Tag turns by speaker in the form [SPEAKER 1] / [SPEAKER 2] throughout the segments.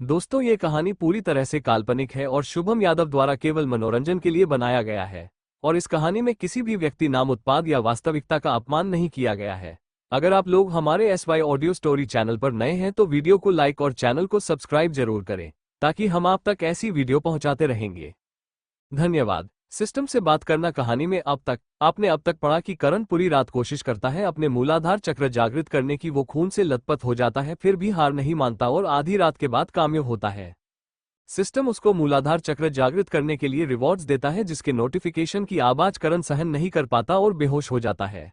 [SPEAKER 1] दोस्तों, ये कहानी पूरी तरह से काल्पनिक है और शुभम यादव द्वारा केवल मनोरंजन के लिए बनाया गया है। और इस कहानी में किसी भी व्यक्ति, नाम, उत्पाद या वास्तविकता का अपमान नहीं किया गया है। अगर आप लोग हमारे SY ऑडियो स्टोरी चैनल पर नए हैं तो वीडियो को लाइक और चैनल को सब्सक्राइब जरूर करें, ताकि हम आप तक ऐसी वीडियो पहुंचाते रहेंगे। धन्यवाद। सिस्टम से बात करना कहानी में आपने अब तक पढ़ा कि करण पूरी रात कोशिश करता है अपने मूलाधार चक्र जागृत करने की। वो खून से लथपथ हो जाता है, फिर भी हार नहीं मानता और आधी रात के बाद कामयाब होता है। सिस्टम उसको मूलाधार चक्र जागृत करने के लिए रिवॉर्ड्स देता है, जिसके नोटिफिकेशन की आवाज करण सहन नहीं कर पाता और बेहोश हो जाता है।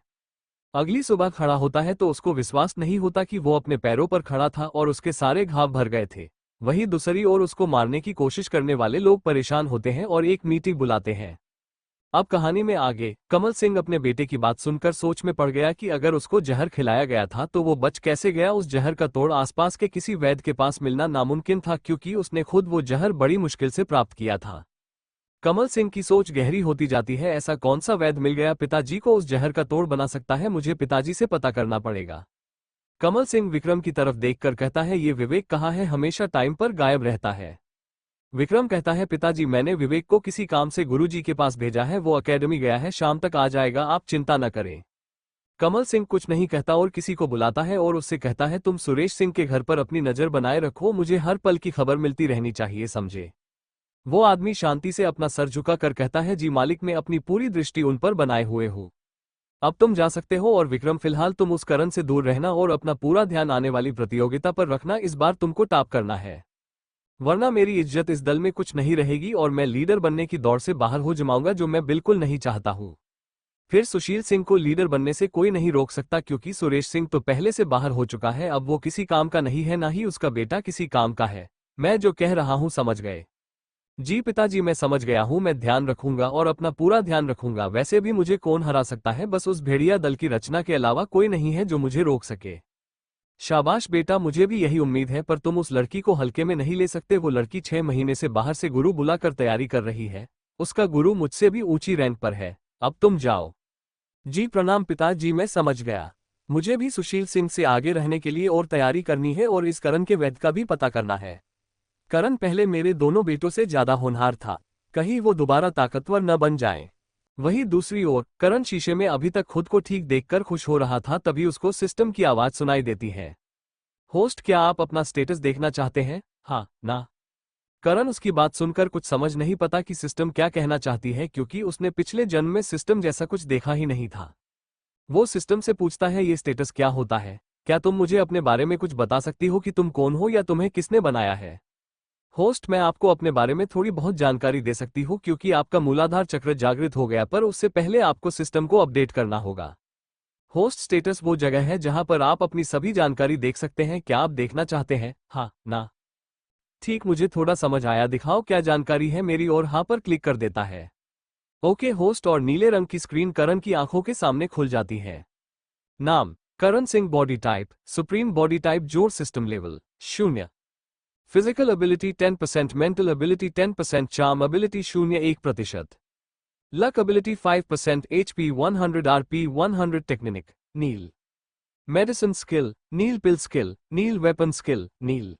[SPEAKER 1] अगली सुबह खड़ा होता है तो उसको विश्वास नहीं होता कि वो अपने पैरों पर खड़ा था और उसके सारे घाव भर गए थे। वहीं दूसरी ओर उसको मारने की कोशिश करने वाले लोग परेशान होते हैं और एक मीटिंग बुलाते हैं। अब कहानी में आगे, कमल सिंह अपने बेटे की बात सुनकर सोच में पड़ गया कि अगर उसको जहर खिलाया गया था तो वो बच कैसे गया। उस जहर का तोड़ आसपास के किसी वैद्य के पास मिलना नामुमकिन था, क्योंकि उसने खुद वो जहर बड़ी मुश्किल से प्राप्त किया था। कमल सिंह की सोच गहरी होती जाती है। ऐसा कौन सा वैद्य मिल गया पिताजी को उस जहर का तोड़ बना सकता है? मुझे पिताजी से पता करना पड़ेगा। कमल सिंह विक्रम की तरफ देखकर कहता है, ये विवेक कहाँ है? हमेशा टाइम पर गायब रहता है। विक्रम कहता है, पिताजी मैंने विवेक को किसी काम से गुरुजी के पास भेजा है, वो एकेडमी गया है, शाम तक आ जाएगा, आप चिंता न करें। कमल सिंह कुछ नहीं कहता और किसी को बुलाता है और उससे कहता है, तुम सुरेश सिंह के घर पर अपनी नजर बनाए रखो, मुझे हर पल की खबर मिलती रहनी चाहिए, समझे? वो आदमी शांति से अपना सर झुका कर कहता है, जी मालिक, मैं अपनी पूरी दृष्टि उन पर बनाए हुए हूँ। अब तुम जा सकते हो। और विक्रम, फिलहाल तुम उस करण से दूर रहना और अपना पूरा ध्यान आने वाली प्रतियोगिता पर रखना। इस बार तुमको टॉप करना है, वरना मेरी इज्जत इस दल में कुछ नहीं रहेगी और मैं लीडर बनने की दौड़ से बाहर हो जाऊंगा, जो मैं बिल्कुल नहीं चाहता हूँ। फिर सुशील सिंह को लीडर बनने से कोई नहीं रोक सकता, क्योंकि सुरेश सिंह तो पहले से बाहर हो चुका है। अब वो किसी काम का नहीं है, ना ही उसका बेटा किसी काम का है। मैं जो कह रहा हूँ समझ गए? जी पिताजी, मैं समझ गया हूँ, मैं ध्यान रखूंगा और अपना पूरा ध्यान रखूंगा। वैसे भी मुझे कौन हरा सकता है? बस उस भेड़िया दल की रचना के अलावा कोई नहीं है जो मुझे रोक सके। शाबाश बेटा, मुझे भी यही उम्मीद है, पर तुम उस लड़की को हल्के में नहीं ले सकते। वो लड़की 6 महीने से बाहर से गुरु बुलाकर तैयारी कर रही है। उसका गुरु मुझसे भी ऊंची रैंक पर है। अब तुम जाओ। जी प्रणाम पिताजी, मैं समझ गया। मुझे भी सुशील सिंह से आगे रहने के लिए और तैयारी करनी है और इस करण के वैद्य का भी पता करना है। करण पहले मेरे दोनों बेटों से ज्यादा होनहार था, कहीं वो दोबारा ताकतवर न बन जाए। वहीं दूसरी ओर करण शीशे में अभी तक खुद को ठीक देखकर खुश हो रहा था, तभी उसको सिस्टम की आवाज सुनाई देती है। होस्ट, क्या आप अपना स्टेटस देखना चाहते हैं? हाँ ना? करण उसकी बात सुनकर कुछ समझ नहीं पता कि सिस्टम क्या कहना चाहती है, क्योंकि उसने पिछले जन्म में सिस्टम जैसा कुछ देखा ही नहीं था। वो सिस्टम से पूछता है, ये स्टेटस क्या होता है? क्या तुम मुझे अपने बारे में कुछ बता सकती हो कि तुम कौन हो या तुम्हें किसने बनाया है? होस्ट, मैं आपको अपने बारे में थोड़ी बहुत जानकारी दे सकती हूँ, क्योंकि आपका मूलाधार चक्र जागृत हो गया, पर उससे पहले आपको सिस्टम को अपडेट करना होगा। होस्ट, स्टेटस वो जगह है जहां पर आप अपनी सभी जानकारी देख सकते हैं। क्या आप देखना चाहते हैं? हाँ ना? ठीक, मुझे थोड़ा समझ आया, दिखाओ क्या जानकारी है मेरी, और हाँ पर क्लिक कर देता है। ओके होस्ट, और नीले रंग की स्क्रीन करण की आंखों के सामने खुल जाती है। नाम Karan Singh, body type supreme, body type जोड़, system level 0, physical ability 10%, mental ability 10%, charm ability 0.1%, luck ability 5%, HP 100, RP 100, technique nil, medicine skill nil, pill skill nil, weapon skill nil,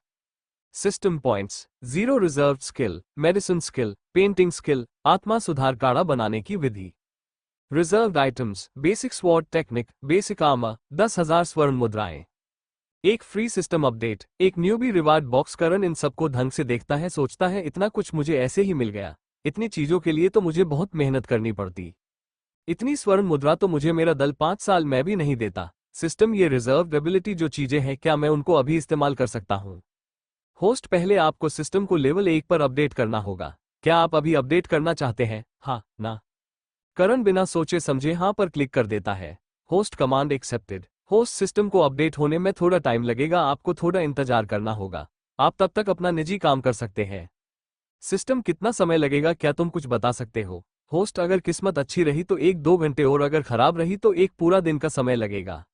[SPEAKER 1] system points 0, reserve skill medicine skill, painting skill आत्मा सुधार, काढ़ा बनाने की विधि, reserved items basic sword technique, basic armour 10,000 स्वर्ण मुद्राएं, एक free system update, एक न्यूबी रिवार्ड बॉक्स। करण इन सबको ढंग से देखता है, सोचता है इतना कुछ मुझे ऐसे ही मिल गया। इतनी चीजों के लिए तो मुझे बहुत मेहनत करनी पड़ती। इतनी स्वर्ण मुद्रा तो मुझे मेरा दल 5 साल में भी नहीं देता। सिस्टम, ये रिजर्व एबिलिटी जो चीजें हैं, क्या मैं उनको अभी इस्तेमाल कर सकता हूँ? होस्ट, पहले आपको सिस्टम को लेवल 1 पर अपडेट करना होगा। क्या आप अभी अपडेट करना चाहते हैं? हाँ ना? करण बिना सोचे समझे हाँ पर क्लिक कर देता है। Host, command accepted. Host, system को अपडेट होने में थोड़ा टाइम लगेगा, आपको थोड़ा इंतजार करना होगा। आप तब तक अपना निजी काम कर सकते हैं। सिस्टम, कितना समय लगेगा, क्या तुम कुछ बता सकते हो? होस्ट, अगर किस्मत अच्छी रही तो 1-2 घंटे, और अगर खराब रही तो एक पूरा दिन का समय लगेगा।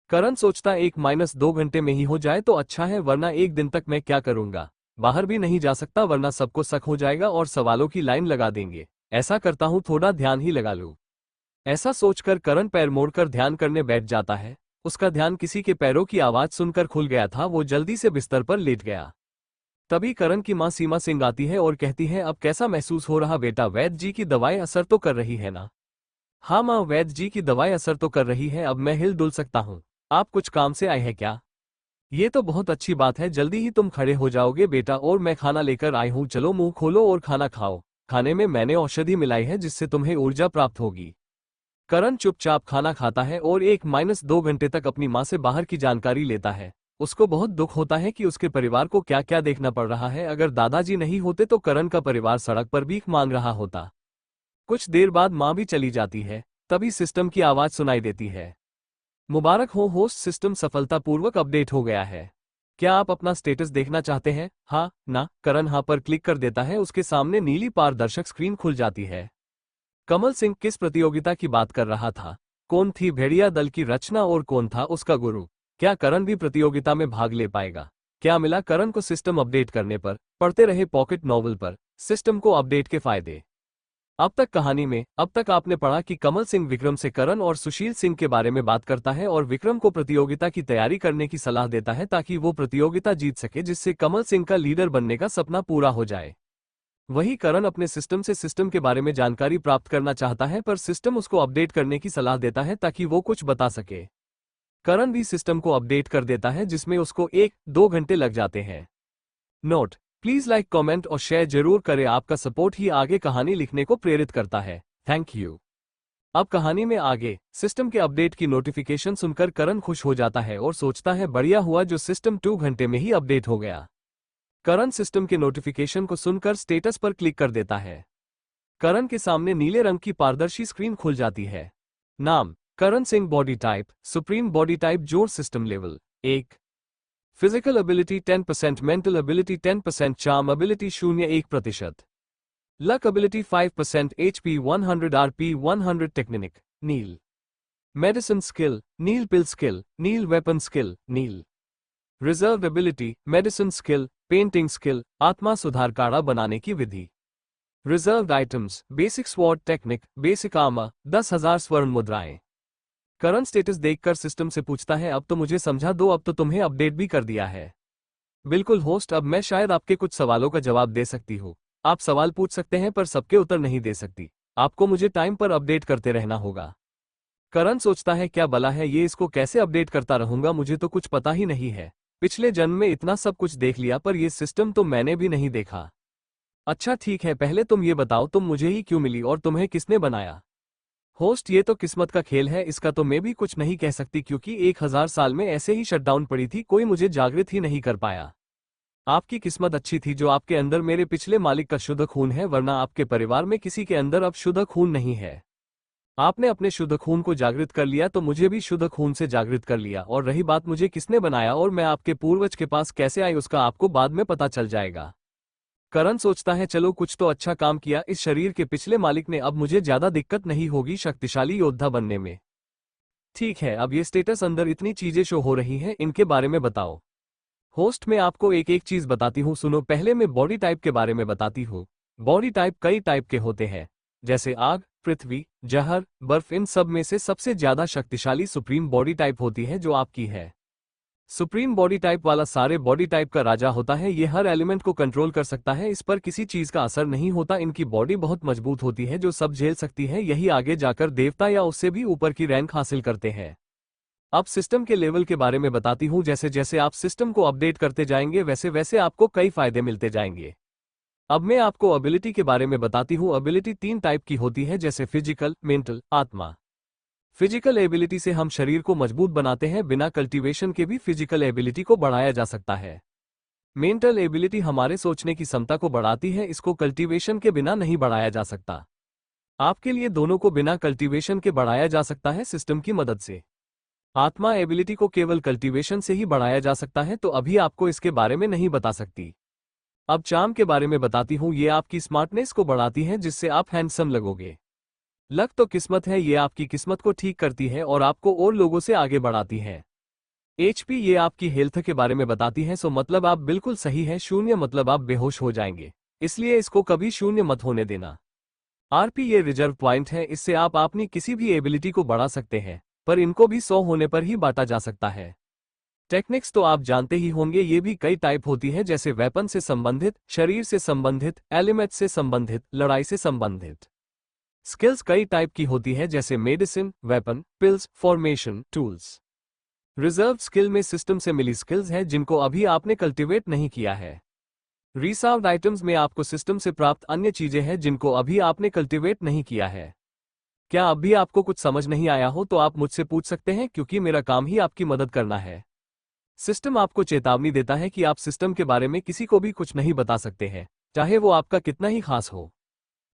[SPEAKER 1] करण सोचता, 1-2 घंटे में ही हो जाए तो अच्छा है, वरना एक दिन तक मैं क्या करूंगा? बाहर भी नहीं जा सकता, वरना सबको शक हो जाएगा और सवालों की लाइन लगा देंगे। ऐसा करता हूं, थोड़ा ध्यान ही लगा लूं। ऐसा सोचकर करण पैर मोड़कर ध्यान करने बैठ जाता है। उसका ध्यान किसी के पैरों की आवाज सुनकर खुल गया था। वो जल्दी से बिस्तर पर लेट गया। तभी करण की मां सीमा सिंह आती है और कहती है, अब कैसा महसूस हो रहा बेटा? वैद्य जी की दवाएं असर तो कर रही है ना? हाँ माँ, वैद्य जी की दवाएं असर तो कर रही है, अब मैं हिल डुल सकता हूँ। आप कुछ काम से आए हैं क्या? ये तो बहुत अच्छी बात है, जल्दी ही तुम खड़े हो जाओगे बेटा, और मैं खाना लेकर आई हूँ, चलो मुंह खोलो और खाना खाओ। खाने में मैंने औषधि मिलाई है जिससे तुम्हें ऊर्जा प्राप्त होगी। करण चुपचाप खाना खाता है और 1-2 घंटे तक अपनी माँ से बाहर की जानकारी लेता है। उसको बहुत दुख होता है कि उसके परिवार को क्या क्या देखना पड़ रहा है। अगर दादाजी नहीं होते तो करण का परिवार सड़क पर भीख मांग रहा होता। कुछ देर बाद माँ भी चली जाती है। तभी सिस्टम की आवाज सुनाई देती है, मुबारक हो होस्ट, सिस्टम सफलतापूर्वक अपडेट हो गया है। क्या आप अपना स्टेटस देखना चाहते हैं? हाँ ना? करण हाँ पर क्लिक कर देता है। उसके सामने नीली पारदर्शक स्क्रीन खुल जाती है। कमल सिंह किस प्रतियोगिता की बात कर रहा था? कौन थी भेड़िया दल की रचना और कौन था उसका गुरु? क्या करण भी प्रतियोगिता में भाग ले पाएगा? क्या मिला करण को सिस्टम अपडेट करने पर? पढ़ते रहे पॉकेट नॉवल पर सिस्टम को अपडेट के फायदे। अब तक कहानी में अब तक आपने पढ़ा कि कमल सिंह विक्रम से करण और सुशील सिंह के बारे में बात करता है और विक्रम को प्रतियोगिता की तैयारी करने की सलाह देता है ताकि वो प्रतियोगिता जीत सके, जिससे कमल सिंह का लीडर बनने का सपना पूरा हो जाए। वही करण अपने सिस्टम से सिस्टम के बारे में जानकारी प्राप्त करना चाहता है, पर सिस्टम उसको अपडेट करने की सलाह देता है ताकि वो कुछ बता सके। करण भी सिस्टम को अपडेट कर देता है जिसमें उसको 1-2 घंटे लग जाते हैं। नोट: प्लीज लाइक, कमेंट और शेयर जरूर करें, आपका सपोर्ट ही आगे कहानी लिखने को प्रेरित करता है। Thank you. अब कहानी में आगे। सिस्टम के अपडेट की नोटिफिकेशन सुनकर करण खुश हो जाता है और सोचता है, बढ़िया हुआ जो सिस्टम 2 घंटे में ही अपडेट हो गया। करण सिस्टम के नोटिफिकेशन को सुनकर स्टेटस पर क्लिक कर देता है। करण के सामने नीले रंग की पारदर्शी स्क्रीन खुल जाती है। नाम: Karan Singh. Body type: supreme body type. जोड़: system level 1। Physical ability 10%, mental ability 10%, charm ability 0-1%, luck ability 5%, HP 100, RP 100, technique nil, medicine skill nil, pill skill nil, weapon skill nil, reserve ability medicine skill, painting skill, आत्मा सुधार, काढ़ा बनाने की विधि। Reserved items: basic sword technique, basic armour, 10,000 स्वर्ण मुद्राएं। Current status देखकर system से पूछता है, अब तो मुझे समझा दो, अब तो तुम्हें अपडेट भी कर दिया है। बिल्कुल होस्ट, अब मैं शायद आपके कुछ सवालों का जवाब दे सकती हूँ। आप सवाल पूछ सकते हैं पर सबके उत्तर नहीं दे सकती। आपको मुझे टाइम पर अपडेट करते रहना होगा। करण सोचता है, क्या भला है ये, इसको कैसे अपडेट करता रहूंगा, मुझे तो कुछ पता ही नहीं है। पिछले जन्म में इतना सब कुछ देख लिया पर ये सिस्टम तो मैंने भी नहीं देखा। अच्छा ठीक है, पहले तुम ये बताओ, तुम मुझे ही क्यों मिली और तुम्हें किसने बनाया? होस्ट: ये तो किस्मत का खेल है, इसका तो मैं भी कुछ नहीं कह सकती क्योंकि 1000 साल में ऐसे ही शटडाउन पड़ी थी, कोई मुझे जागृत ही नहीं कर पाया। आपकी किस्मत अच्छी थी जो आपके अंदर मेरे पिछले मालिक का शुद्ध खून है, वरना आपके परिवार में किसी के अंदर अब शुद्ध खून नहीं है। आपने अपने शुद्ध खून को जागृत कर लिया तो मुझे भी शुद्ध खून से जागृत कर लिया, और रही बात मुझे किसने बनाया और मैं आपके पूर्वज के पास कैसे आई, उसका आपको बाद में पता चल जाएगा। करण सोचता है, चलो कुछ तो अच्छा काम किया, इस शरीर के पिछले मालिक ने, अब मुझे ज्यादा दिक्कत नहीं होगी शक्तिशाली योद्धा बनने में। ठीक है, अब ये स्टेटस अंदर इतनी चीजें शो हो रही हैं, इनके बारे में बताओ। होस्ट: मैं आपको एक एक चीज बताती हूँ, सुनो। पहले मैं बॉडी टाइप के बारे में बताती हूँ। बॉडी टाइप कई टाइप के होते हैं, जैसे आग, पृथ्वी, जहर, बर्फ। इन सब में से सबसे ज्यादा शक्तिशाली सुप्रीम बॉडी टाइप होती है जो आपकी है। सुप्रीम बॉडी टाइप वाला सारे बॉडी टाइप का राजा होता है, ये हर एलिमेंट को कंट्रोल कर सकता है, इस पर किसी चीज का असर नहीं होता। इनकी बॉडी बहुत मजबूत होती है जो सब झेल सकती है, यही आगे जाकर देवता या उससे भी ऊपर की रैंक हासिल करते हैं। अब सिस्टम के लेवल के बारे में बताती हूँ। जैसे जैसे आप सिस्टम को अपडेट करते जाएंगे वैसे वैसे आपको कई फायदे मिलते जाएंगे। अब मैं आपको एबिलिटी के बारे में बताती हूँ। एबिलिटी 3 टाइप की होती है, जैसे फिजिकल, मेंटल, आत्मा। फिजिकल एबिलिटी से हम शरीर को मजबूत बनाते हैं, बिना कल्टीवेशन के भी फिजिकल एबिलिटी को बढ़ाया जा सकता है। मेंटल एबिलिटी हमारे सोचने की क्षमता को बढ़ाती है, इसको कल्टीवेशन के बिना नहीं बढ़ाया जा सकता। आपके लिए दोनों को बिना कल्टीवेशन के बढ़ाया जा सकता है, सिस्टम की मदद से। आत्मा एबिलिटी को केवल कल्टीवेशन से ही बढ़ाया जा सकता है, तो अभी आपको इसके बारे में नहीं बता सकती। अब चार्म के बारे में बताती हूँ। ये आपकी स्मार्टनेस को बढ़ाती है जिससे आप हैंडसम लगोगे। लक तो किस्मत है, ये आपकी किस्मत को ठीक करती है और आपको और लोगों से आगे बढ़ाती है। HP ये आपकी हेल्थ के बारे में बताती है, सो मतलब आप बिल्कुल सही है। 0 मतलब आप बेहोश हो जाएंगे, इसलिए इसको कभी 0 मत होने देना। RP ये रिजर्व पॉइंट है, इससे आप अपनी किसी भी एबिलिटी को बढ़ा सकते हैं, पर इनको भी 100 होने पर ही बांटा जा सकता है। टेक्निक्स तो आप जानते ही होंगे, ये भी कई टाइप होती है, जैसे वेपन से संबंधित, शरीर से संबंधित, एलिमेंट से संबंधित, लड़ाई से संबंधित। स्किल्स कई टाइप की होती है, जैसे medicine, weapon, pills, formation, tools. Reserve skill में सिस्टम से मिली स्किल्स है जिनको अभी आपने कल्टीवेट नहीं किया है। रिजर्व्ड आइटम्स में आपको सिस्टम से प्राप्त अन्य चीजें हैं जिनको अभी आपने कल्टीवेट नहीं किया है। क्या अब भी आपको कुछ समझ नहीं आया हो तो आप मुझसे पूछ सकते हैं, क्योंकि मेरा काम ही आपकी मदद करना है। सिस्टम आपको चेतावनी देता है कि आप सिस्टम के बारे में किसी को भी कुछ नहीं बता सकते हैं, चाहे वो आपका कितना ही खास हो,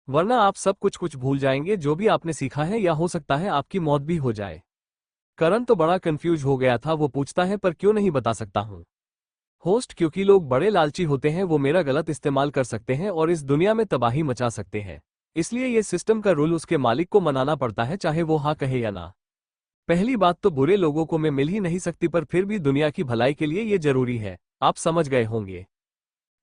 [SPEAKER 1] वरना आप सब कुछ भूल जाएंगे जो भी आपने सीखा है, या हो सकता है आपकी मौत भी हो जाए। करण तो बड़ा कंफ्यूज हो गया था, वो पूछता है पर क्यों नहीं बता सकता हूं होस्ट, क्योंकि लोग बड़े लालची होते हैं, वो मेरा गलत इस्तेमाल कर सकते हैं और इस दुनिया में तबाही मचा सकते हैं। इसलिए ये सिस्टम का रूल उसके मालिक को मनाना पड़ता है, चाहे वो हाँ कहे या ना। पहली बात तो बुरे लोगों को मैं मिल ही नहीं सकती, पर फिर भी दुनिया की भलाई के लिए ये जरूरी है, आप समझ गए होंगे।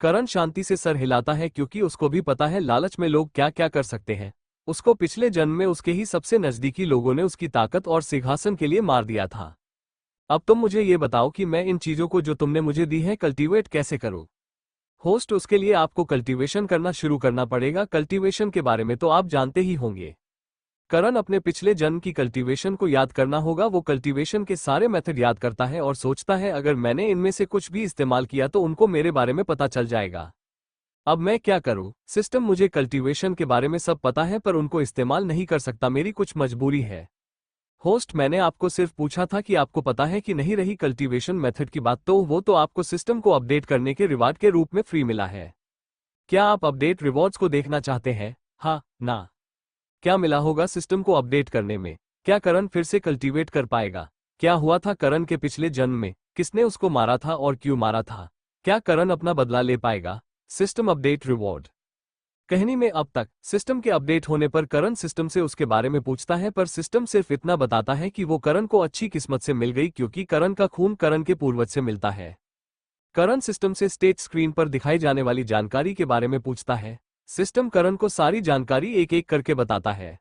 [SPEAKER 1] करण शांति से सर हिलाता है, क्योंकि उसको भी पता है लालच में लोग क्या क्या कर सकते हैं। उसको पिछले जन्म में उसके ही सबसे नजदीकी लोगों ने उसकी ताकत और सिंहासन के लिए मार दिया था। अब तुम मुझे ये बताओ कि मैं इन चीजों को जो तुमने मुझे दी है कल्टीवेट कैसे करूं। होस्ट, उसके लिए आपको कल्टीवेशन करना शुरू करना पड़ेगा। कल्टीवेशन के बारे में तो आप जानते ही होंगे। करण अपने पिछले जन्म की कल्टीवेशन को याद करना होगा। वो कल्टीवेशन के सारे मेथड याद करता है और सोचता है अगर मैंने इनमें से कुछ भी इस्तेमाल किया तो उनको मेरे बारे में पता चल जाएगा। अब मैं क्या करूं? सिस्टम मुझे कल्टीवेशन के बारे में सब पता है पर उनको इस्तेमाल नहीं कर सकता, मेरी कुछ मजबूरी है। होस्ट, मैंने आपको सिर्फ पूछा था कि आपको पता है कि नहीं। रही कल्टीवेशन मेथड की बात, तो वो तो आपको सिस्टम को अपडेट करने के रिवार्ड के रूप में फ्री मिला है। क्या आप अपडेट रिवॉर्ड्स को देखना चाहते हैं? हाँ ना? क्या मिला होगा सिस्टम को अपडेट करने में? क्या करण फिर से कल्टीवेट कर पाएगा? क्या हुआ था करण के पिछले जन्म में? किसने उसको मारा था और क्यों मारा था? क्या करण अपना बदला ले पाएगा? System update reward. कहानी में अब तक सिस्टम के अपडेट होने पर करण सिस्टम से उसके बारे में पूछता है, पर सिस्टम सिर्फ इतना बताता है कि वो करण को अच्छी किस्मत से मिल गई, क्योंकि करण का खून करण के पूर्वज से मिलता है। करण सिस्टम से स्टेट स्क्रीन पर दिखाई जाने वाली जानकारी के बारे में पूछता है। सिस्टम करण को सारी जानकारी एक एक करके बताता है।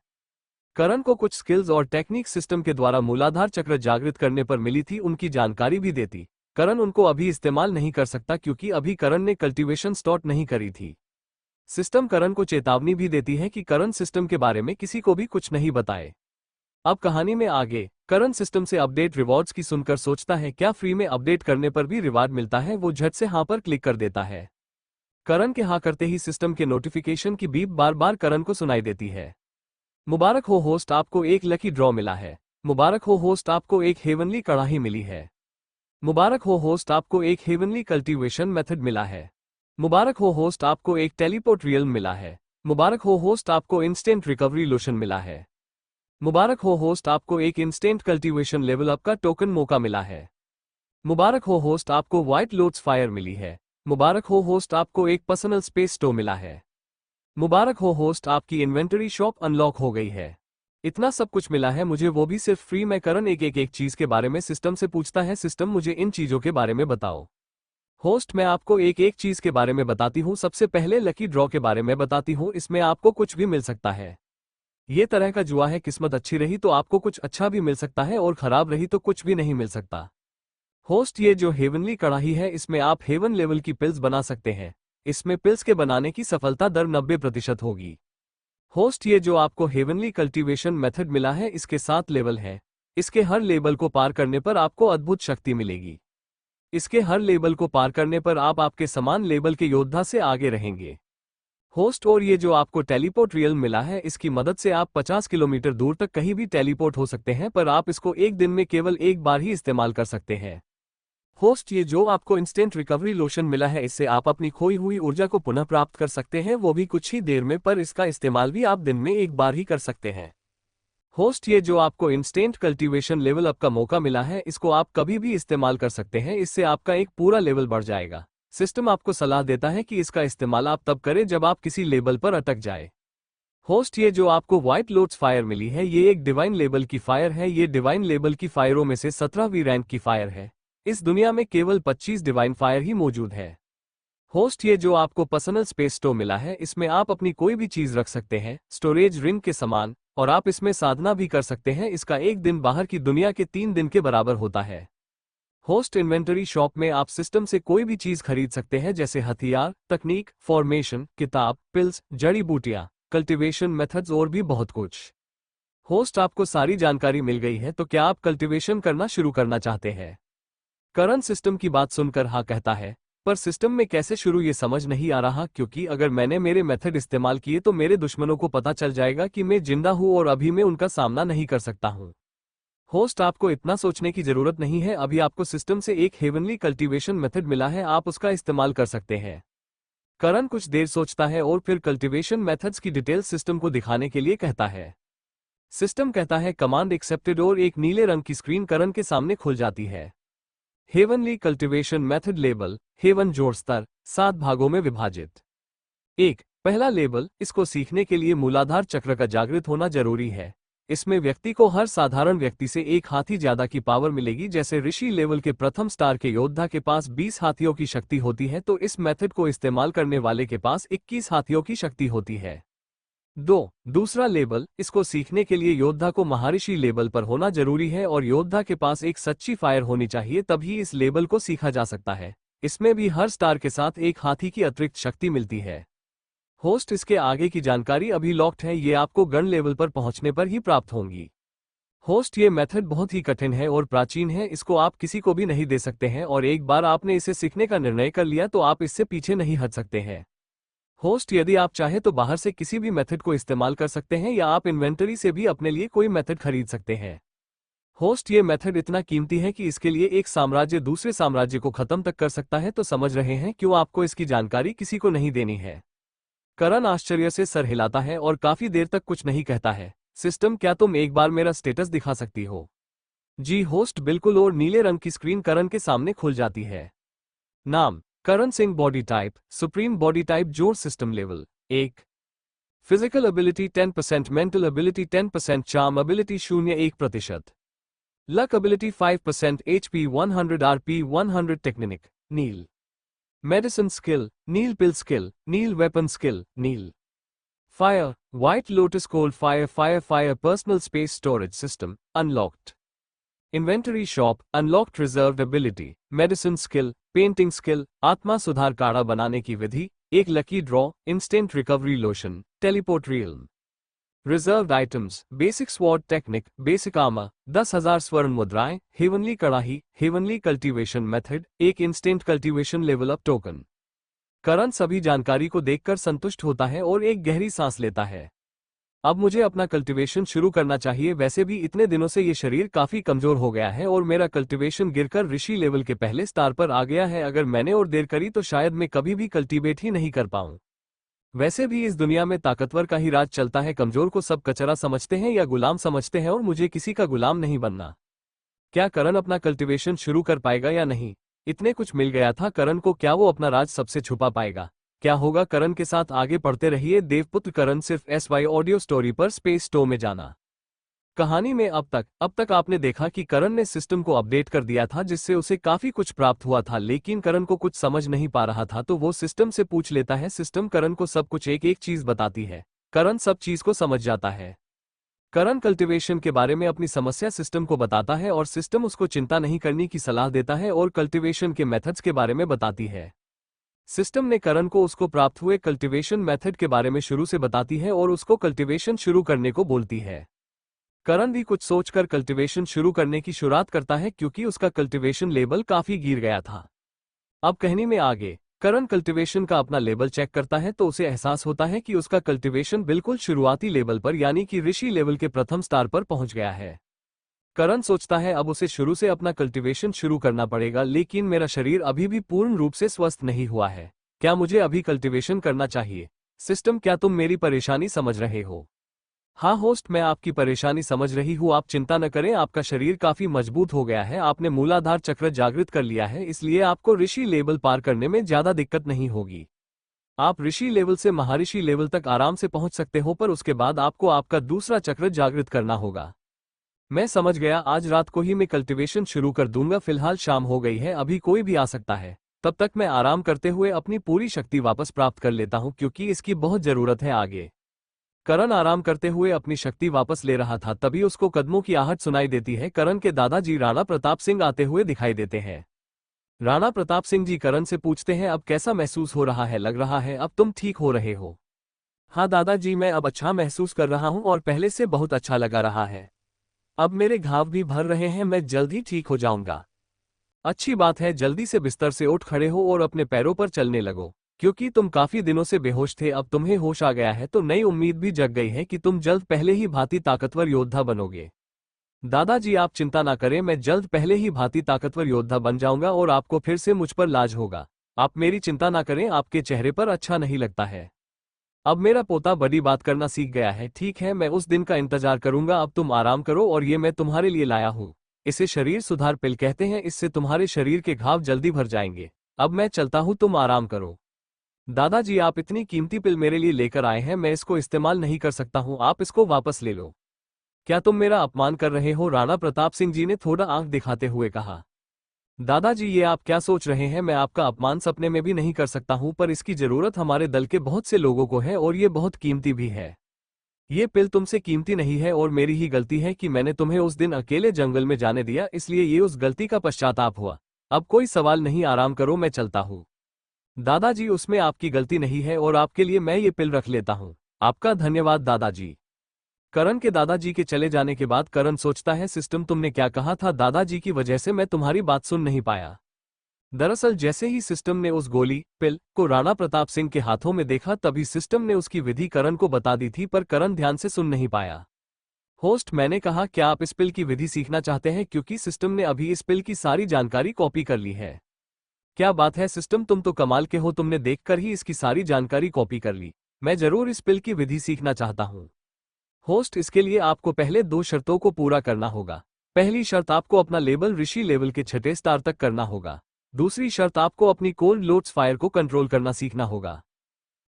[SPEAKER 1] करण को कुछ स्किल्स और टेक्निक सिस्टम के द्वारा मूलाधार चक्र जागृत करने पर मिली थी, उनकी जानकारी भी देती। करण उनको अभी इस्तेमाल नहीं कर सकता, क्योंकि अभी करण ने कल्टीवेशन स्टार्ट नहीं करी थी। सिस्टम करण को चेतावनी भी देती है कि करण सिस्टम के बारे में किसी को भी कुछ नहीं बताए। अब कहानी में आगे, करण सिस्टम से अपडेट रिवॉर्ड्स की सुनकर सोचता है क्या फ्री में अपडेट करने पर भी रिवार्ड मिलता है। वो झट से हाँ पर क्लिक कर देता है। करण के हाँ करते ही सिस्टम के नोटिफिकेशन की बीप बार बार करण को सुनाई देती है। मुबारक हो होस्ट, आपको एक लकी ड्रॉ मिला है। मुबारक हो होस्ट, आपको एक हेवनली कड़ाही मिली है। मुबारक हो होस्ट, आपको एक हेवनली कल्टीवेशन मेथड मिला है। मुबारक हो होस्ट, आपको एक टेलीपोर्ट रियल्म मिला है। मुबारक हो होस्ट, आपको इंस्टेंट रिकवरी लोशन मिला है। मुबारक हो होस्ट, आपको एक इंस्टेंट कल्टीवेशन लेवल अप का टोकन मौका मिला है। मुबारक हो होस्ट, आपको व्हाइट लोट्स फायर मिली है। मुबारक हो होस्ट, आपको एक पर्सनल स्पेस स्टोर मिला है। मुबारक हो होस्ट, आपकी इन्वेंटरी शॉप अनलॉक हो गई है। इतना सब कुछ मिला है मुझे, वो भी सिर्फ फ्री में। करण एक चीज के बारे में सिस्टम से पूछता है। सिस्टम, मुझे इन चीजों के बारे में बताओ। होस्ट, मैं आपको एक चीज के बारे में बताती हूँ। सबसे पहले लकी ड्रॉ के बारे में बताती हूँ, इसमें आपको कुछ भी मिल सकता है। ये तरह का जुआ है, किस्मत अच्छी रही तो आपको कुछ अच्छा भी मिल सकता है और खराब रही तो कुछ भी नहीं मिल सकता। होस्ट, ये जो हेवनली कड़ाही है, इसमें आप हेवन लेवल की पिल्स बना सकते हैं। इसमें पिल्स के बनाने की सफलता दर 90% होगी। होस्ट, ये जो आपको हेवनली कल्टीवेशन मेथड मिला है, इसके 7 लेवल हैं। इसके हर लेवल को पार करने पर आपको अद्भुत शक्ति मिलेगी। इसके हर लेवल को पार करने पर आप आपके समान लेवल के योद्धा से आगे रहेंगे। होस्ट, और ये जो आपको टेलीपोर्ट रियल्म मिला है, इसकी मदद से आप 50 किलोमीटर दूर तक कहीं भी टेलीपोर्ट हो सकते हैं, पर आप इसको एक दिन में केवल एक बार ही इस्तेमाल कर सकते हैं। होस्ट, ये जो आपको इंस्टेंट रिकवरी लोशन मिला है, इससे आप अपनी खोई हुई ऊर्जा को पुनः प्राप्त कर सकते हैं, वो भी कुछ ही देर में, पर इसका इस्तेमाल भी आप दिन में एक बार ही कर सकते हैं। होस्ट, ये जो आपको इंस्टेंट कल्टीवेशन लेवल अप का मौका मिला है, इसको आप कभी भी इस्तेमाल कर सकते हैं, इससे आपका एक पूरा लेवल बढ़ जाएगा। सिस्टम आपको सलाह देता है कि इसका इस्तेमाल आप तब करें जब आप किसी लेवल पर अटक जाए। होस्ट, ये जो आपको व्हाइट लोट्स फायर मिली है, ये एक डिवाइन लेवल की फायर है। ये डिवाइन लेवल की फायरों में से 17वीं रैंक की फायर है। इस दुनिया में केवल 25 डिवाइन फायर ही मौजूद है। होस्ट, ये जो आपको पर्सनल स्पेस स्टोर मिला है, इसमें आप अपनी कोई भी चीज रख सकते हैं, स्टोरेज रिंग के समान, और आप इसमें साधना भी कर सकते हैं। इसका एक दिन बाहर की दुनिया के 3 दिन के बराबर होता है। होस्ट इन्वेंटरी शॉप में आप सिस्टम से कोई भी चीज खरीद सकते हैं, जैसे हथियार, तकनीक, फॉर्मेशन, किताब, पिल्स, जड़ी बूटियां, कल्टीवेशन मेथड्स और भी बहुत कुछ। होस्ट आपको सारी जानकारी मिल गई है, तो क्या आप कल्टीवेशन करना शुरू करना चाहते हैं? करण सिस्टम की बात सुनकर हाँ कहता है, पर सिस्टम में कैसे शुरू ये समझ नहीं आ रहा, क्योंकि अगर मैंने मेरे मेथड इस्तेमाल किए तो मेरे दुश्मनों को पता चल जाएगा कि मैं जिंदा हूं और अभी मैं उनका सामना नहीं कर सकता हूं। होस्ट, आपको इतना सोचने की जरूरत नहीं है, अभी आपको सिस्टम से एक हेवनली कल्टीवेशन मेथड मिला है, आप उसका इस्तेमाल कर सकते हैं। करण कुछ देर सोचता है और फिर कल्टीवेशन मेथड्स की डिटेल सिस्टम को दिखाने के लिए कहता है। सिस्टम कहता है कमांड एक्सेप्टेड और एक नीले रंग की स्क्रीन करण के सामने खुल जाती है। हेवनली कल्टीवेशन मेथड लेबल, हेवन जोड़ स्तर, 7 भागों में विभाजित। 1. पहला लेबल, इसको सीखने के लिए मूलाधार चक्र का जागृत होना जरूरी है। इसमें व्यक्ति को हर साधारण व्यक्ति से 1 हाथी ज्यादा की पावर मिलेगी, जैसे ऋषि लेवल के प्रथम स्टार के योद्धा के पास 20 हाथियों की शक्ति होती है, तो इस मेथड को इस्तेमाल करने वाले के पास 21 हाथियों की शक्ति होती है। 2. दूसरा लेबल, इसको सीखने के लिए योद्धा को महर्षि लेवल पर होना जरूरी है और योद्धा के पास एक सच्ची फायर होनी चाहिए, तभी इस लेबल को सीखा जा सकता है। इसमें भी हर स्टार के साथ 1 हाथी की अतिरिक्त शक्ति मिलती है। होस्ट, इसके आगे की जानकारी अभी लॉक्ड है, ये आपको गण लेवल पर पहुंचने पर ही प्राप्त होंगी। होस्ट, ये मेथड बहुत ही कठिन है और प्राचीन है, इसको आप किसी को भी नहीं दे सकते हैं और एक बार आपने इसे सीखने का निर्णय कर लिया तो आप इससे पीछे नहीं हट सकते हैं। होस्ट, यदि आप चाहे तो बाहर से किसी भी मेथड को इस्तेमाल कर सकते हैं या आप इन्वेंटरी से भी अपने लिए कोई मेथड खरीद सकते हैं। होस्ट, ये मेथड इतना कीमती है कि इसके लिए एक साम्राज्य दूसरे साम्राज्य को खत्म तक कर सकता है, तो समझ रहे हैं क्यों आपको इसकी जानकारी किसी को नहीं देनी है। करण आश्चर्य से सर हिलाता है और काफी देर तक कुछ नहीं कहता है। सिस्टम, क्या तुम एक बार मेरा स्टेटस दिखा सकती हो? जी होस्ट, बिल्कुल, और नीले रंग की स्क्रीन करण के सामने खुल जाती है। नाम, Karan Singh. Body type, supreme body type जोड़ system level 1। Physical ability 10%, mental ability 10%, charm ability 0.1%, luck ability 5%, HP 100, RP 100, technique nil, medicine skill nil, pill skill nil, weapon skill nil, fire white lotus coal fire fire fire, personal space storage system unlocked, inventory shop unlocked, reserved ability medicine skill, painting skill, आत्मा सुधार, काढ़ा बनाने की विधि, एक lucky draw, instant recovery lotion, teleport realm, reserved items, basic sword technique, basic armour, 10,000 स्वर्ण मुद्राएं, heavenly कड़ाही, हेवनली कल्टीवेशन मेथड, एक instant cultivation level up token. Karan सभी जानकारी को देखकर संतुष्ट होता है और एक गहरी सांस लेता है। अब मुझे अपना कल्टीवेशन शुरू करना चाहिए, वैसे भी इतने दिनों से ये शरीर काफी कमजोर हो गया है और मेरा कल्टीवेशन गिरकर ऋषि लेवल के पहले स्टार पर आ गया है। अगर मैंने और देर करी तो शायद मैं कभी भी कल्टीवेट ही नहीं कर पाऊं। वैसे भी इस दुनिया में ताकतवर का ही राज चलता है, कमजोर को सब कचरा समझते हैं या गुलाम समझते हैं और मुझे किसी का गुलाम नहीं बनना। क्या करण अपना कल्टीवेशन शुरू कर पाएगा या नहीं? इतने कुछ मिल गया था करण को, क्या वो अपना राज सबसे छुपा पाएगा? क्या होगा करण के साथ? आगे पढ़ते रहिए। देवपुत्र करण सिर्फ SY ऑडियो स्टोरी पर स्पेस स्टोर में जाना। कहानी में अब तक आपने देखा कि करण ने सिस्टम को अपडेट कर दिया था, जिससे उसे काफी कुछ प्राप्त हुआ था, लेकिन करण को कुछ समझ नहीं पा रहा था, तो वो सिस्टम से पूछ लेता है। सिस्टम करण को सब कुछ एक एक चीज बताती है। करण सब चीज को समझ जाता है। करण कल्टीवेशन के बारे में अपनी समस्या सिस्टम को बताता है और सिस्टम उसको चिंता नहीं करने की सलाह देता है और कल्टीवेशन के मेथड्स के बारे में बताती है। सिस्टम ने करण को उसको प्राप्त हुए कल्टीवेशन मेथड के बारे में शुरू से बताती है और उसको कल्टीवेशन शुरू करने को बोलती है। करण भी कुछ सोचकर कल्टीवेशन शुरू करने की शुरुआत करता है, क्योंकि उसका कल्टीवेशन लेवल काफी गिर गया था। अब कहानी में आगे, करण कल्टीवेशन का अपना लेवल चेक करता है तो उसे एहसास होता है कि उसका कल्टीवेशन बिल्कुल शुरुआती लेवल पर यानी कि ऋषि लेवल के प्रथम स्टार पर पहुंच गया है। करण सोचता है अब उसे शुरू से अपना कल्टीवेशन शुरू करना पड़ेगा, लेकिन मेरा शरीर अभी भी पूर्ण रूप से स्वस्थ नहीं हुआ है। क्या मुझे अभी कल्टीवेशन करना चाहिए? सिस्टम, क्या तुम मेरी परेशानी समझ रहे हो? हाँ होस्ट, मैं आपकी परेशानी समझ रही हूँ, आप चिंता न करें, आपका शरीर काफी मजबूत हो गया है, आपने मूलाधार चक्र जागृत कर लिया है, इसलिए आपको ऋषि लेवल पार करने में ज्यादा दिक्कत नहीं होगी। आप ऋषि लेवल से महर्षि लेवल तक आराम से पहुंच सकते हो, पर उसके बाद आपको आपका दूसरा चक्र जागृत करना होगा। मैं समझ गया, आज रात को ही मैं कल्टीवेशन शुरू कर दूंगा। फिलहाल शाम हो गई है, अभी कोई भी आ सकता है, तब तक मैं आराम करते हुए अपनी पूरी शक्ति वापस प्राप्त कर लेता हूं, क्योंकि इसकी बहुत जरूरत है आगे। करण आराम करते हुए अपनी शक्ति वापस ले रहा था, तभी उसको कदमों की आहट सुनाई देती है। करण के दादाजी राणा प्रताप सिंह आते हुए दिखाई देते हैं। राणा प्रताप सिंह जी करण से पूछते हैं, अब कैसा महसूस हो रहा है? लग रहा है अब तुम ठीक हो रहे हो। हाँ दादाजी, मैं अब अच्छा महसूस कर रहा हूँ और पहले से बहुत अच्छा लगा रहा है। अब मेरे घाव भी भर रहे हैं, मैं जल्द ही ठीक हो जाऊंगा। अच्छी बात है, जल्दी से बिस्तर से उठ खड़े हो और अपने पैरों पर चलने लगो, क्योंकि तुम काफी दिनों से बेहोश थे। अब तुम्हें होश आ गया है तो नई उम्मीद भी जग गई है कि तुम जल्द पहले ही भांति ताकतवर योद्धा बनोगे। दादाजी आप चिंता ना करें, मैं जल्द पहले ही भांति ताकतवर योद्धा बन जाऊंगा और आपको फिर से मुझ पर लाज होगा। आप मेरी चिंता ना करें, आपके चेहरे पर अच्छा नहीं लगता है। अब मेरा पोता बड़ी बात करना सीख गया है। ठीक है, मैं उस दिन का इंतजार करूंगा। अब तुम आराम करो और ये मैं तुम्हारे लिए लाया हूँ। इसे शरीर सुधार पिल कहते हैं, इससे तुम्हारे शरीर के घाव जल्दी भर जाएंगे। अब मैं चलता हूँ, तुम आराम करो। दादाजी आप इतनी कीमती पिल मेरे लिए लेकर आए हैं, मैं इसको इस्तेमाल नहीं कर सकता हूँ, आप इसको वापस ले लो। क्या तुम मेरा अपमान कर रहे हो? राणा प्रताप सिंह जी ने थोड़ा आंख दिखाते हुए कहा। दादाजी ये आप क्या सोच रहे हैं? मैं आपका अपमान सपने में भी नहीं कर सकता हूं, पर इसकी जरूरत हमारे दल के बहुत से लोगों को है और ये बहुत कीमती भी है। ये पिल तुमसे कीमती नहीं है और मेरी ही गलती है कि मैंने तुम्हें उस दिन अकेले जंगल में जाने दिया, इसलिए ये उस गलती का पश्चाताप हुआ। अब कोई सवाल नहीं, आराम करो, मैं चलता हूँ। दादाजी उसमें आपकी गलती नहीं है और आपके लिए मैं ये पिल रख लेता हूँ। आपका धन्यवाद दादाजी। करण के दादाजी के चले जाने के बाद करण सोचता है, सिस्टम तुमने क्या कहा था? दादाजी की वजह से मैं तुम्हारी बात सुन नहीं पाया। दरअसल जैसे ही सिस्टम ने उस गोली पिल को राणा प्रताप सिंह के हाथों में देखा, तभी सिस्टम ने उसकी विधि करण को बता दी थी, पर करण ध्यान से सुन नहीं पाया। होस्ट, मैंने कहा क्या आप इस पिल की विधि सीखना चाहते हैं? क्योंकि सिस्टम ने अभी इस पिल की सारी जानकारी कॉपी कर ली है। क्या बात है सिस्टम, तुम तो कमाल के हो, तुमने देखकर ही इसकी सारी जानकारी कॉपी कर ली। मैं जरूर इस पिल की विधि सीखना चाहता हूँ। होस्ट, इसके लिए आपको पहले 2 शर्तों को पूरा करना होगा। पहली शर्त, आपको अपना लेबल ऋषि लेवल के 6 स्टार तक करना होगा। दूसरी शर्त, आपको अपनी कोल्ड लोड्स फायर को कंट्रोल करना सीखना होगा।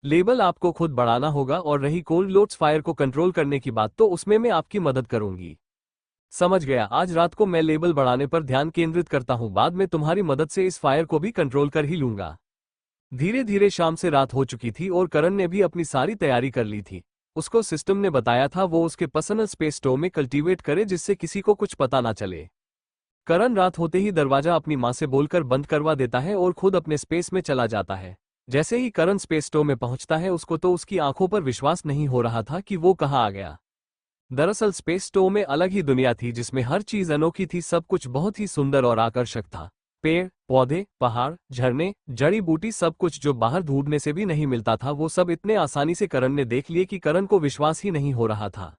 [SPEAKER 1] लेबल आपको खुद बढ़ाना होगा और रही कोल्ड लोड्स फायर को कंट्रोल करने की बात, तो उसमें मैं आपकी मदद करूंगी। समझ गया, आज रात को मैं लेबल बढ़ाने पर ध्यान केंद्रित करता हूं, बाद में तुम्हारी मदद से इस फायर को भी कंट्रोल कर ही लूंगा। धीरे धीरे शाम से रात हो चुकी थी और करण ने भी अपनी सारी तैयारी कर ली थी। उसको सिस्टम ने बताया था वो उसके पर्सनल स्पेस स्टोव में कल्टीवेट करे, जिससे किसी को कुछ पता ना चले। करण रात होते ही दरवाजा अपनी मां से बोलकर बंद करवा देता है और खुद अपने स्पेस में चला जाता है। जैसे ही करण स्पेस स्टोव में पहुंचता है, उसको तो उसकी आंखों पर विश्वास नहीं हो रहा था कि वो कहाँ आ गया। दरअसल स्पेस स्टोव में अलग ही दुनिया थी, जिसमें हर चीज अनोखी थी, सब कुछ बहुत ही सुंदर और आकर्षक था। पेड़ पौधे, पहाड़, झरने, जड़ी बूटी, सब कुछ जो बाहर ढूंढने से भी नहीं मिलता था, वो सब इतने आसानी से करण ने देख लिए कि करण को विश्वास ही नहीं हो रहा था।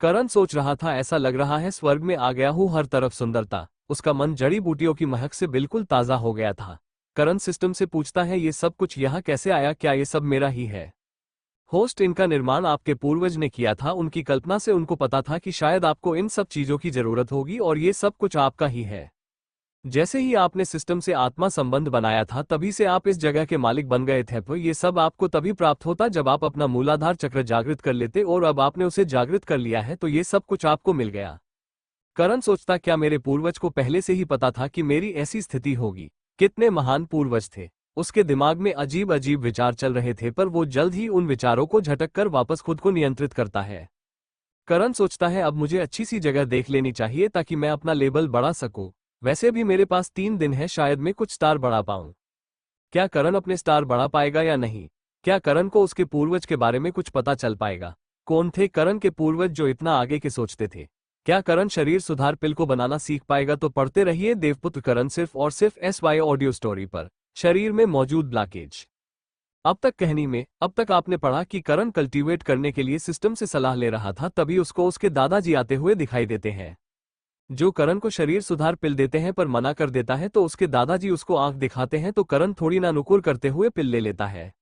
[SPEAKER 1] करण सोच रहा था, ऐसा लग रहा है स्वर्ग में आ गया हूँ, हर तरफ सुंदरता। उसका मन जड़ी बूटियों की महक से बिल्कुल ताजा हो गया था। करण सिस्टम से पूछता है, ये सब कुछ यहाँ कैसे आया? क्या ये सब मेरा ही है? होस्ट, इनका निर्माण आपके पूर्वज ने किया था। उनकी कल्पना से उनको पता था कि शायद आपको इन सब चीजों की जरूरत होगी और ये सब कुछ आपका ही है। जैसे ही आपने सिस्टम से आत्मा संबंध बनाया था, तभी से आप इस जगह के मालिक बन गए थे। तो ये सब आपको तभी प्राप्त होता जब आप अपना मूलाधार चक्र जागृत कर लेते, और अब आपने उसे जागृत कर लिया है तो ये सब कुछ आपको मिल गया। करण सोचता, क्या मेरे पूर्वज को पहले से ही पता था कि मेरी ऐसी स्थिति होगी? कितने महान पूर्वज थे। उसके दिमाग में अजीब अजीब विचार चल रहे थे, पर वो जल्द ही उन विचारों को झटक कर वापस खुद को नियंत्रित करता है। करण सोचता है, अब मुझे अच्छी सी जगह देख लेनी चाहिए ताकि मैं अपना लेबल बढ़ा सकूं। वैसे भी मेरे पास 3 दिन है, शायद मैं कुछ स्टार बढ़ा पाऊं। क्या करण अपने स्टार बढ़ा पाएगा या नहीं? क्या करण को उसके पूर्वज के बारे में कुछ पता चल पाएगा? कौन थे करण के पूर्वज जो इतना आगे के सोचते थे? क्या करण शरीर सुधार पिल को बनाना सीख पाएगा? तो पढ़ते रहिए देवपुत्र करण, सिर्फ और सिर्फ SY ऑडियो स्टोरी पर। शरीर में मौजूद ब्लॉकेज। अब तक आपने पढ़ा कि करण कल्टीवेट करने के लिए सिस्टम से सलाह ले रहा था, तभी उसको उसके दादाजी आते हुए दिखाई देते हैं, जो करण को शरीर सुधार पिल देते हैं पर मना कर देता है। तो उसके दादाजी उसको आंख दिखाते हैं, तो करण थोड़ी ना नुकुर करते हुए पिल ले लेता है।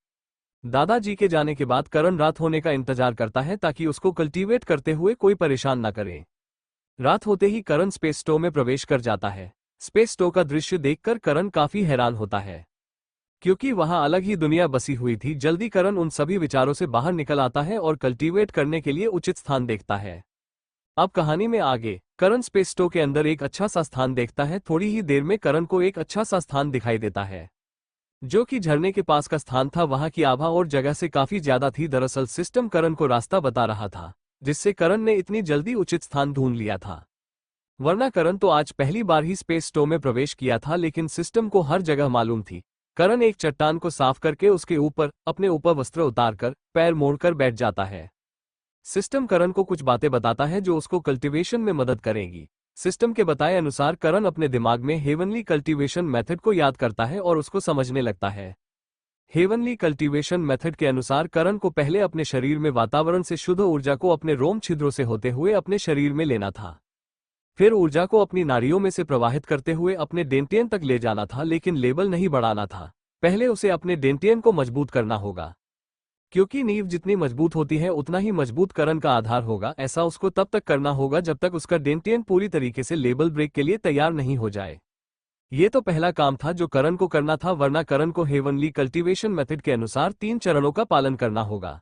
[SPEAKER 1] दादाजी के जाने के बाद करण रात होने का इंतजार करता है ताकि उसको कल्टीवेट करते हुए कोई परेशान ना करे। रात होते ही करण स्पेस स्टोव में प्रवेश कर जाता है। स्पेस स्टोव का दृश्य देखकर करण काफी हैरान होता है, क्योंकि वहां अलग ही दुनिया बसी हुई थी। जल्दी करण उन सभी विचारों से बाहर निकल आता है और कल्टीवेट करने के लिए उचित स्थान देखता है। अब कहानी में आगे, करण स्पेस स्टोव के अंदर एक अच्छा सा स्थान देखता है। थोड़ी ही देर में करण को एक अच्छा सा स्थान दिखाई देता है। जो कि झरने के पास का स्थान था, वहां की आभा और जगह से काफी ज्यादा थी। दरअसल सिस्टम करण को रास्ता बता रहा था, जिससे करण ने इतनी जल्दी उचित स्थान ढूंढ लिया था। वरना करण तो आज पहली बार ही स्पेस स्टोर में प्रवेश किया था, लेकिन सिस्टम को हर जगह मालूम थी। करण एक चट्टान को साफ करके उसके ऊपर अपने ऊपर वस्त्र उतारकर पैर मोड़कर बैठ जाता है। सिस्टम करण को कुछ बातें बताता है जो उसको कल्टीवेशन में मदद करेंगी। सिस्टम के बताए अनुसार करण अपने दिमाग में हेवनली कल्टीवेशन मेथड को याद करता है और उसको समझने लगता है। हेवनली कल्टीवेशन मेथड के अनुसार करण को पहले अपने शरीर में वातावरण से शुद्ध ऊर्जा को अपने रोम छिद्रों से होते हुए अपने शरीर में लेना था। फिर ऊर्जा को अपनी नाड़ियों में से प्रवाहित करते हुए अपने डेंटियन तक ले जाना था, लेकिन लेवल नहीं बढ़ाना था। पहले उसे अपने डेंटियन को मजबूत करना होगा, क्योंकि नींव जितनी मजबूत होती है उतना ही मजबूत करण का आधार होगा। ऐसा उसको तब तक करना होगा जब तक उसका डेंटियन पूरी तरीके से लेवल ब्रेक के लिए तैयार नहीं हो जाए। ये तो पहला काम था जो करण को करना था, वरना करण को हेवनली कल्टीवेशन मेथड के अनुसार 3 चरणों का पालन करना होगा।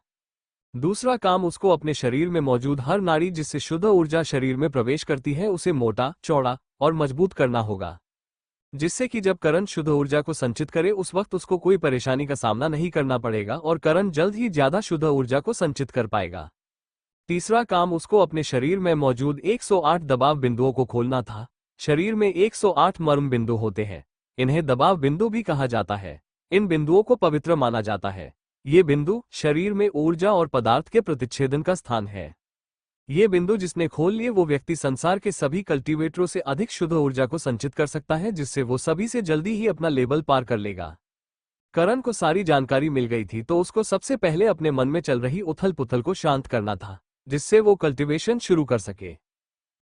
[SPEAKER 1] दूसरा काम उसको अपने शरीर में मौजूद हर नाड़ी जिससे शुद्ध ऊर्जा शरीर में प्रवेश करती है उसे मोटा, चौड़ा और मजबूत करना होगा, जिससे कि जब करण शुद्ध ऊर्जा को संचित करे उस वक्त उसको कोई परेशानी का सामना नहीं करना पड़ेगा और करण जल्द ही ज्यादा शुद्ध ऊर्जा को संचित कर पाएगा। तीसरा काम उसको अपने शरीर में मौजूद 108 दबाव बिंदुओं को खोलना था। शरीर में 108 मर्म बिंदु होते हैं, इन्हें दबाव बिंदु भी कहा जाता है। इन बिंदुओं को पवित्र माना जाता है। ये बिंदु शरीर में ऊर्जा और पदार्थ के प्रतिच्छेदन का स्थान है। ये बिंदु जिसने खोल लिए वो व्यक्ति संसार के सभी कल्टीवेटरों से अधिक शुद्ध ऊर्जा को संचित कर सकता है, जिससे वो सभी से जल्दी ही अपना लेवल पार कर लेगा। करण को सारी जानकारी मिल गई थी, तो उसको सबसे पहले अपने मन में चल रही उथल पुथल को शांत करना था, जिससे वो कल्टीवेशन शुरू कर सके।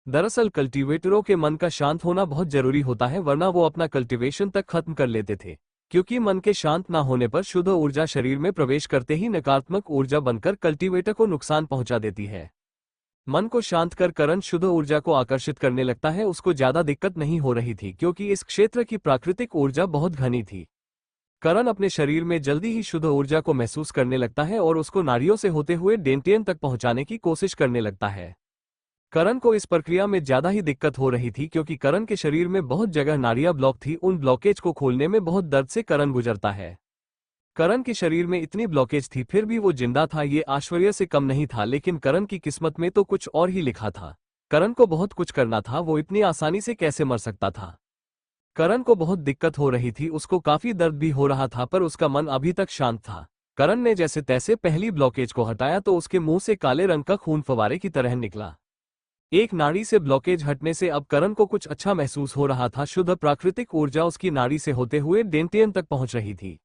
[SPEAKER 1] दरअसल कल्टीवेटरों के मन का शांत होना बहुत जरूरी होता है, वरना वो अपना कल्टीवेशन तक खत्म कर लेते थे, क्योंकि मन के शांत ना होने पर शुद्ध ऊर्जा शरीर में प्रवेश करते ही नकारात्मक ऊर्जा बनकर कल्टीवेटर को नुकसान पहुंचा देती है। मन को शांत कर करण शुद्ध ऊर्जा को आकर्षित करने लगता है। उसको ज्यादा दिक्कत नहीं हो रही थी, क्योंकि इस क्षेत्र की प्राकृतिक ऊर्जा बहुत घनी थी। करण अपने शरीर में जल्दी ही शुद्ध ऊर्जा को महसूस करने लगता है और उसको नाड़ियों से होते हुए डेंटियन तक पहुंचाने की कोशिश करने लगता है। करण को इस प्रक्रिया में ज्यादा ही दिक्कत हो रही थी, क्योंकि करण के शरीर में बहुत जगह नाड़ियां ब्लॉक थी। उन ब्लॉकेज को खोलने में बहुत दर्द से करण गुजरता है। करण के शरीर में इतनी ब्लॉकेज थी फिर भी वो जिंदा था, ये आश्चर्य से कम नहीं था। लेकिन करण की किस्मत में तो कुछ और ही लिखा था। करण को बहुत कुछ करना था, वो इतनी आसानी से कैसे मर सकता था। करण को बहुत दिक्कत हो रही थी, उसको काफी दर्द भी हो रहा था, पर उसका मन अभी तक शांत था। करण ने जैसे तैसे पहली ब्लॉकेज को हटाया तो उसके मुंह से काले रंग का खून फव्वारे की तरह निकला। एक नाड़ी से ब्लॉकेज हटने से अब करण को कुछ अच्छा महसूस हो रहा था। शुद्ध प्राकृतिक ऊर्जा उसकी नाड़ी से होते हुए डेंटियन तक पहुंच रही थी।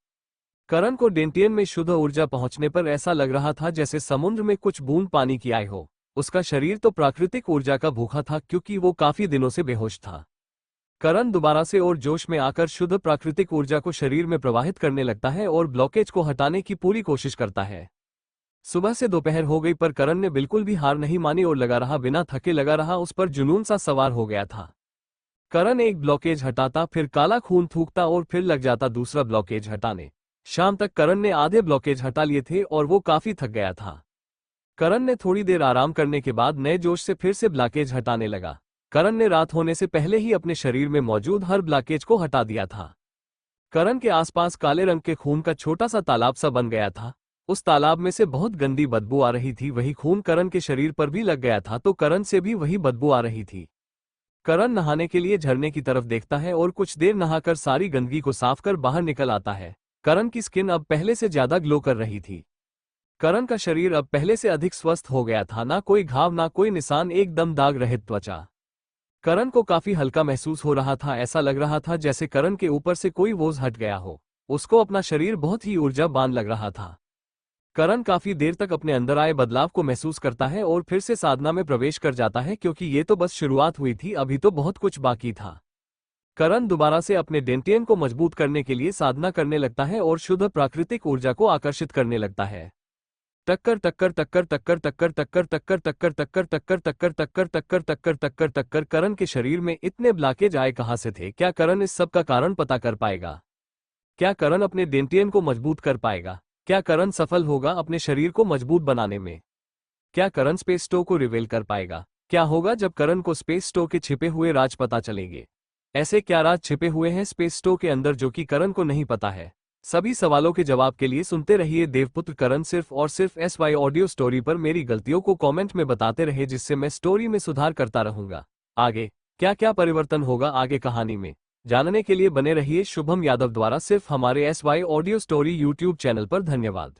[SPEAKER 1] करण को डेंटियन में शुद्ध ऊर्जा पहुंचने पर ऐसा लग रहा था जैसे समुद्र में कुछ बूंद पानी की आई हो। उसका शरीर तो प्राकृतिक ऊर्जा का भूखा था, क्योंकि वो काफी दिनों से बेहोश था। करण दोबारा से और जोश में आकर शुद्ध प्राकृतिक ऊर्जा को शरीर में प्रवाहित करने लगता है और ब्लॉकेज को हटाने की पूरी कोशिश करता है। सुबह से दोपहर हो गई, पर करण ने बिल्कुल भी हार नहीं मानी और लगा रहा, बिना थके लगा रहा। उस पर जुनून सा सवार हो गया था। करण एक ब्लॉकेज हटाता, फिर काला खून थूकता और फिर लग जाता दूसरा ब्लॉकेज हटाने। शाम तक करण ने आधे ब्लॉकेज हटा लिए थे और वो काफी थक गया था। करण ने थोड़ी देर आराम करने के बाद नए जोश से फिर से ब्लॉकेज हटाने लगा। करण ने रात होने से पहले ही अपने शरीर में मौजूद हर ब्लॉकेज को हटा दिया था। करण के आसपास काले रंग के खून का छोटा सा तालाब सा बन गया था। उस तालाब में से बहुत गंदी बदबू आ रही थी। वही खून करण के शरीर पर भी लग गया था, तो करण से भी वही बदबू आ रही थी। करण नहाने के लिए झरने की तरफ देखता है और कुछ देर नहाकर सारी गंदगी को साफ कर बाहर निकल आता है। करण की स्किन अब पहले से ज्यादा ग्लो कर रही थी। करण का शरीर अब पहले से अधिक स्वस्थ हो गया था। ना कोई घाव, ना कोई निशान, एकदम दाग रहित त्वचा। करण को काफी हल्का महसूस हो रहा था। ऐसा लग रहा था जैसे करण के ऊपर से कोई बोझ हट गया हो। उसको अपना शरीर बहुत ही ऊर्जावान लग रहा था। करण काफी देर तक अपने अंदर आए बदलाव को महसूस करता है और फिर से साधना में प्रवेश कर जाता है, क्योंकि ये तो बस शुरुआत हुई थी, अभी तो बहुत कुछ बाकी था। करण दोबारा से अपने डेंटियन को मजबूत करने के लिए साधना करने लगता है और शुद्ध प्राकृतिक ऊर्जा को आकर्षित करने लगता है। टक्कर टक्कर टक्कर टक्कर टक्कर टक्कर टक्कर टक्कर टक्कर टक्कर टक्कर टक्कर टक्कर टक्कर टक्कर टक्कर। करण के शरीर में इतने ब्लॉकेज आए कहां से थे? क्या करण इस सब का कारण पता कर पाएगा? क्या करण अपने डेंटियन को मजबूत कर पाएगा? क्या करण सफल होगा अपने शरीर को मजबूत बनाने में? क्या करण स्पेस स्टोर को रिवील कर पाएगा? क्या होगा जब करण को स्पेस स्टोर के छिपे हुए राज पता चलेंगे? ऐसे क्या राज छिपे हुए हैं स्पेस स्टोर के अंदर जो कि करण को नहीं पता है? सभी सवालों के जवाब के लिए सुनते रहिए देवपुत्र करण। सिर्फ और सिर्फ SY ऑडियो स्टोरी पर मेरी गलतियों को कमेंट में बताते रहे, जिससे मैं स्टोरी में सुधार करता रहूंगा। आगे क्या क्या परिवर्तन होगा आगे कहानी में, जानने के लिए बने रहिए शुभम यादव द्वारा सिर्फ हमारे SY audio story YouTube channel पर। धन्यवाद।